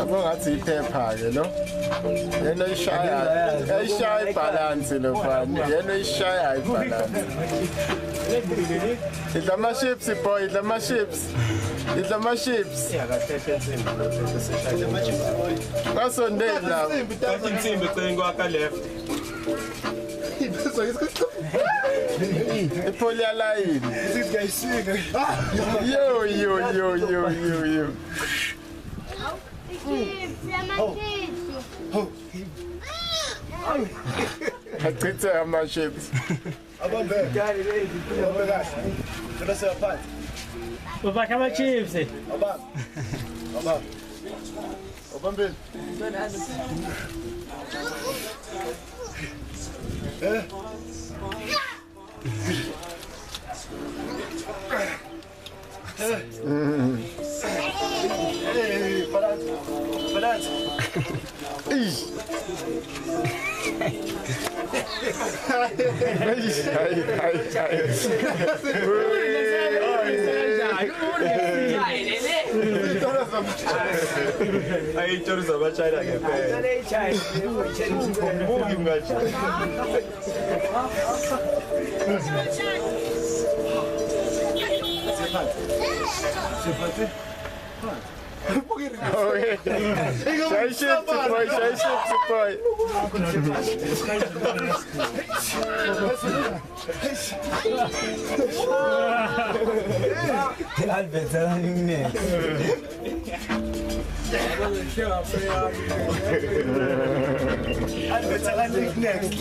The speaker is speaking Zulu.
Ngathi iphepha ke lo. Yena ishaya ibalance lo fani. Yena ishaya ibalance. Idla ma chips boy, idla ma chips. Idla ma chips. Ngasondela la. Insimbi eceleni kwakha left. Ipholia line. Yo. Achithe ama chips. Abambe. Abambe kahle. Baba kama chips. Abambe. Balance. Aí todos a baixar aqui. Shai chips boy. Next.